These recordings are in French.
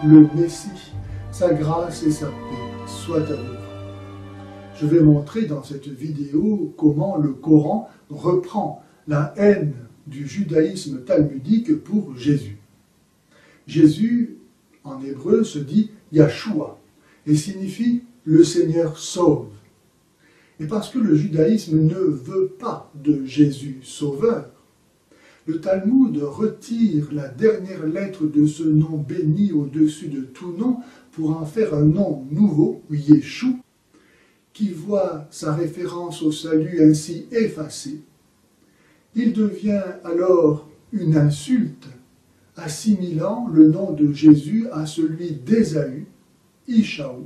le Messie, sa grâce et sa paix soient avec vous. Je vais montrer dans cette vidéo comment le Coran reprend la haine du judaïsme talmudique pour Jésus. Jésus, en hébreu, se dit Yahshua et signifie « le Seigneur sauve ». Et parce que le judaïsme ne veut pas de Jésus sauveur, le Talmud retire la dernière lettre de ce nom béni au-dessus de tout nom pour en faire un nom nouveau, Yeshua, qui voit sa référence au salut ainsi effacée. Il devient alors une insulte, assimilant le nom de Jésus à celui d'Ésaü, Ishaou,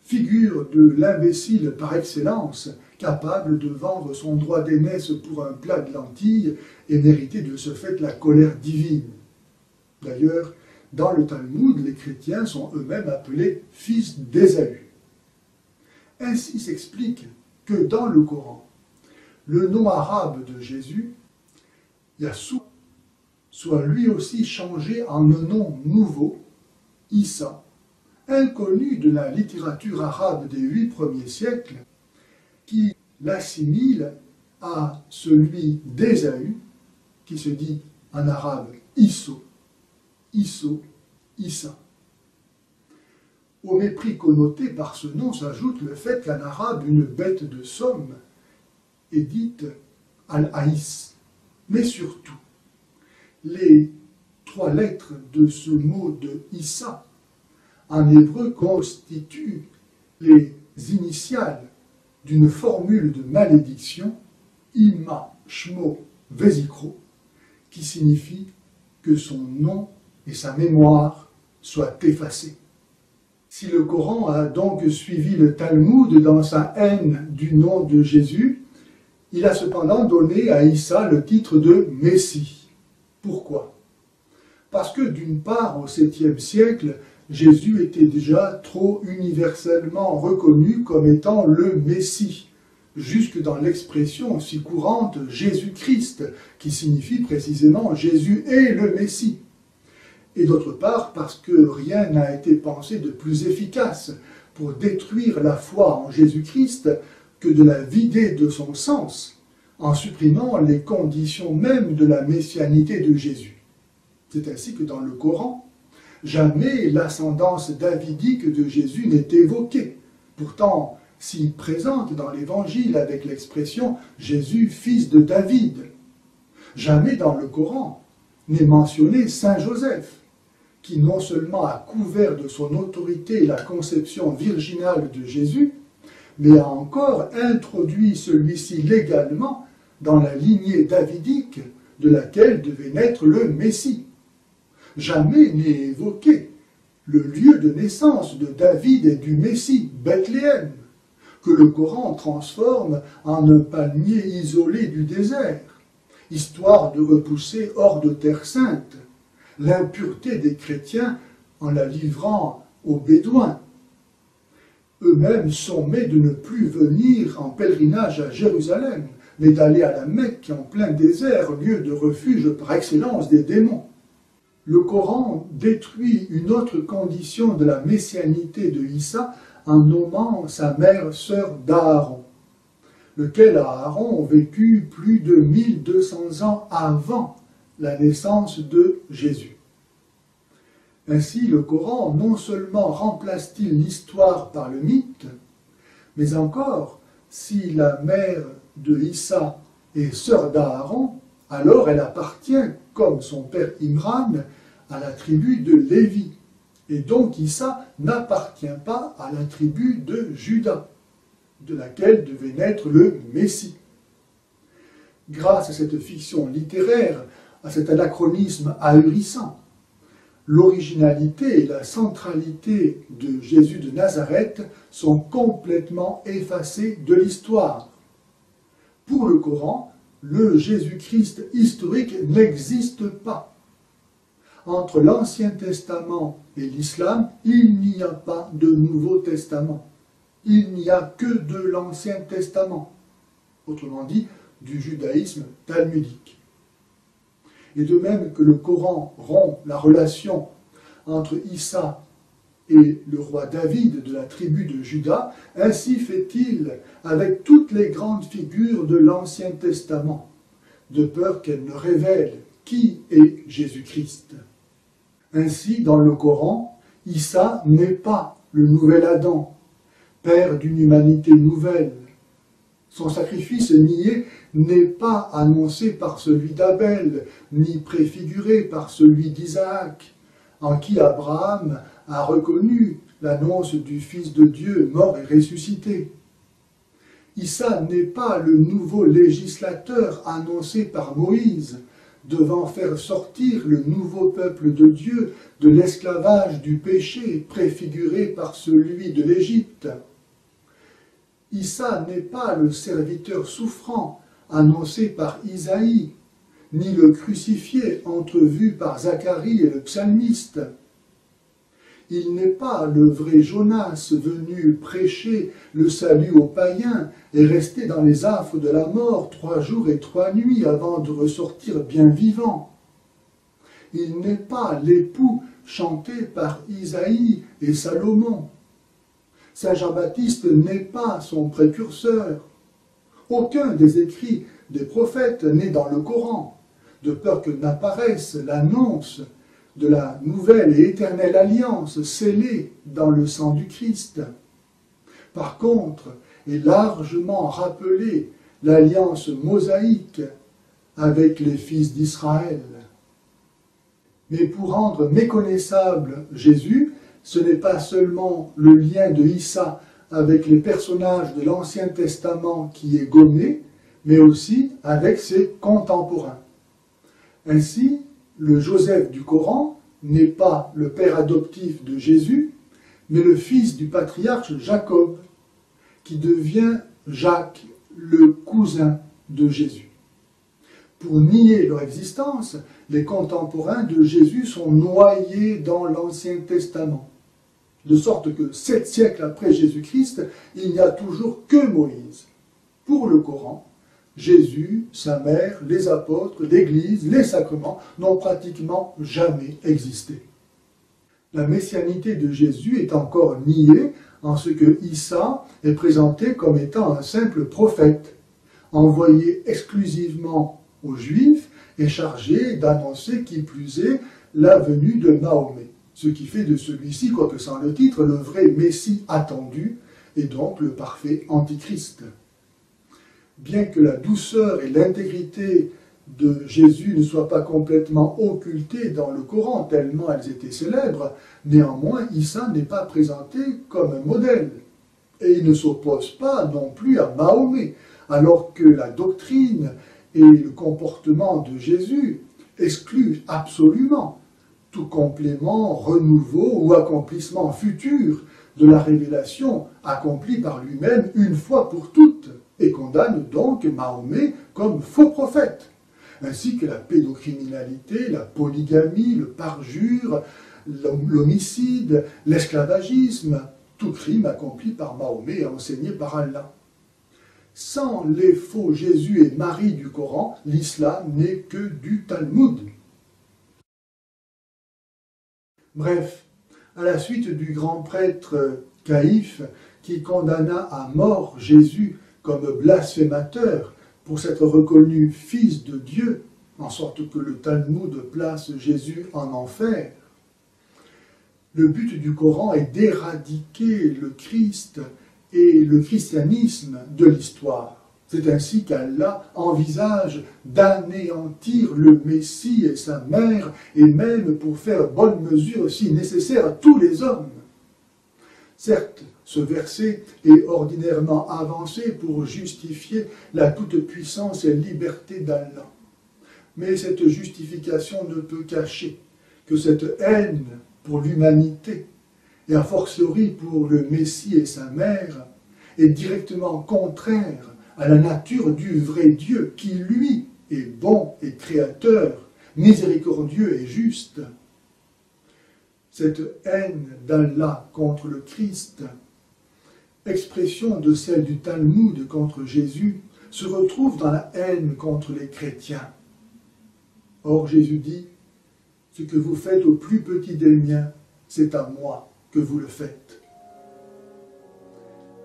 figure de l'imbécile par excellence, capable de vendre son droit d'aînesse pour un plat de lentilles et mériter de ce fait la colère divine. D'ailleurs, dans le Talmud, les chrétiens sont eux-mêmes appelés fils d'Ésaü. Ainsi s'explique que dans le Coran, le nom arabe de Jésus, Yassou, soit lui aussi changé en un nom nouveau, Issa, inconnu de la littérature arabe des 8 premiers siècles, qui l'assimile à celui d'Ésaü, qui se dit en arabe Isso, Isso, Issa. Au mépris connoté par ce nom s'ajoute le fait qu'en arabe, une bête de somme est dite Al-Aïs. Mais surtout, les 3 lettres de ce mot de Issa, en hébreu, constituent les initiales d'une formule de malédiction, Ima, Shmo, Vezikro, qui signifie que son nom et sa mémoire soient effacés. Si le Coran a donc suivi le Talmud dans sa haine du nom de Jésus, il a cependant donné à Issa le titre de Messie. Pourquoi? Parce que d'une part, au 7e siècle, Jésus était déjà trop universellement reconnu comme étant le Messie, jusque dans l'expression si courante Jésus-Christ, qui signifie précisément Jésus est le Messie. Et d'autre part, parce que rien n'a été pensé de plus efficace pour détruire la foi en Jésus-Christ que de la vider de son sens, en supprimant les conditions mêmes de la messianité de Jésus. C'est ainsi que dans le Coran, jamais l'ascendance davidique de Jésus n'est évoquée, pourtant si présente dans l'Évangile avec l'expression « Jésus, fils de David ». Jamais dans le Coran n'est mentionné Saint Joseph, qui non seulement a couvert de son autorité la conception virginale de Jésus, mais a encore introduit celui-ci légalement dans la lignée davidique de laquelle devait naître le Messie. Jamais n'est évoqué le lieu de naissance de David et du Messie, Bethléem, que le Coran transforme en un palmier isolé du désert, histoire de repousser hors de terre sainte l'impureté des chrétiens en la livrant aux Bédouins. Eux-mêmes sommés de ne plus venir en pèlerinage à Jérusalem, mais d'aller à la Mecque en plein désert, lieu de refuge par excellence des démons. Le Coran détruit une autre condition de la messianité de Issa en nommant sa mère sœur d'Aaron, lequel Aaron vécut plus de 1200 ans avant la naissance de Jésus. Ainsi, le Coran non seulement remplace-t-il l'histoire par le mythe, mais encore, si la mère de Issa est sœur d'Aaron, alors elle appartient, comme son père Imran, à la tribu de Lévi, et donc Issa n'appartient pas à la tribu de Juda, de laquelle devait naître le Messie. Grâce à cette fiction littéraire, à cet anachronisme ahurissant, l'originalité et la centralité de Jésus de Nazareth sont complètement effacées de l'histoire. Pour le Coran, le Jésus-Christ historique n'existe pas. Entre l'Ancien Testament et l'Islam, il n'y a pas de Nouveau Testament. Il n'y a que de l'Ancien Testament, autrement dit, du judaïsme talmudique. Et de même que le Coran rompt la relation entre Issa et le roi David de la tribu de Juda, ainsi fait-il avec toutes les grandes figures de l'Ancien Testament, de peur qu'elles ne révèlent qui est Jésus-Christ. Ainsi, dans le Coran, Issa n'est pas le nouvel Adam, père d'une humanité nouvelle. Son sacrifice nié n'est pas annoncé par celui d'Abel, ni préfiguré par celui d'Isaac, en qui Abraham a reconnu l'annonce du Fils de Dieu mort et ressuscité. Issa n'est pas le nouveau législateur annoncé par Moïse, devant faire sortir le nouveau peuple de Dieu de l'esclavage du péché préfiguré par celui de l'Égypte. Issa n'est pas le serviteur souffrant annoncé par Isaïe, ni le crucifié entrevu par Zacharie et le psalmiste. Il n'est pas le vrai Jonas venu prêcher le salut aux païens et rester dans les affres de la mort 3 jours et 3 nuits avant de ressortir bien vivant. Il n'est pas l'époux chanté par Isaïe et Salomon. Saint Jean-Baptiste n'est pas son précurseur. Aucun des écrits des prophètes n'est dans le Coran, de peur que n'apparaisse l'annonce de la nouvelle et éternelle alliance scellée dans le sang du Christ. Par contre, est largement rappelée l'alliance mosaïque avec les fils d'Israël. Mais pour rendre méconnaissable Jésus, ce n'est pas seulement le lien de Issa avec les personnages de l'Ancien Testament qui est gommé, mais aussi avec ses contemporains. Ainsi, le Joseph du Coran n'est pas le père adoptif de Jésus, mais le fils du patriarche Jacob, qui devient Jacques, le cousin de Jésus. Pour nier leur existence, les contemporains de Jésus sont noyés dans l'Ancien Testament, de sorte que 7 siècles après Jésus-Christ, il n'y a toujours que Moïse. Pour le Coran, Jésus, sa mère, les apôtres, l'Église, les sacrements n'ont pratiquement jamais existé. La messianité de Jésus est encore niée en ce que Issa est présenté comme étant un simple prophète, envoyé exclusivement aux Juifs et chargé d'annoncer qui plus est la venue de Mahomet, ce qui fait de celui-ci, quoique sans le titre, le vrai Messie attendu et donc le parfait Antichrist. Bien que la douceur et l'intégrité de Jésus ne soient pas complètement occultées dans le Coran, tellement elles étaient célèbres, néanmoins, Issa n'est pas présenté comme un modèle. Et il ne s'oppose pas non plus à Mahomet, alors que la doctrine et le comportement de Jésus excluent absolument tout complément, renouveau ou accomplissement futur de la révélation accomplie par lui-même une fois pour toutes, et condamne donc Mahomet comme faux prophète, ainsi que la pédocriminalité, la polygamie, le parjure, l'homicide, l'esclavagisme, tout crime accompli par Mahomet et enseigné par Allah. Sans les faux Jésus et Marie du Coran, l'islam n'est que du Talmud. Bref, à la suite du grand prêtre Caïphe, qui condamna à mort Jésus comme blasphémateur pour s'être reconnu fils de Dieu, en sorte que le Talmud place Jésus en enfer, le but du Coran est d'éradiquer le Christ et le christianisme de l'histoire. C'est ainsi qu'Allah envisage d'anéantir le Messie et sa mère, et même pour faire bonne mesure, si nécessaire, à tous les hommes. Certes, ce verset est ordinairement avancé pour justifier la toute-puissance et liberté d'Allah. Mais cette justification ne peut cacher que cette haine pour l'humanité, et a fortiori pour le Messie et sa mère, est directement contraire à la nature du vrai Dieu, qui lui est bon et créateur, miséricordieux et juste. Cette haine d'Allah contre le Christ, expression de celle du Talmud contre Jésus, se retrouve dans la haine contre les chrétiens. Or Jésus dit « Ce que vous faites au plus petit des miens, c'est à moi que vous le faites.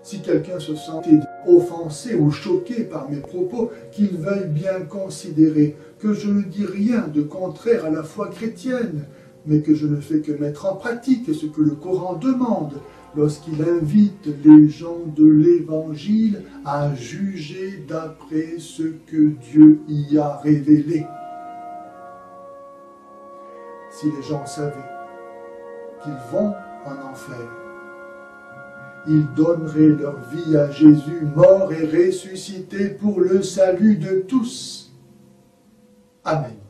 Si quelqu'un se sentait offensé ou choqué par mes propos, qu'il veuille bien considérer que je ne dis rien de contraire à la foi chrétienne, mais que je ne fais que mettre en pratique ce que le Coran demande lorsqu'il invite les gens de l'Évangile à juger d'après ce que Dieu y a révélé. Si les gens savaient qu'ils vont en enfer, ils donneraient leur vie à Jésus, mort et ressuscité pour le salut de tous. Amen.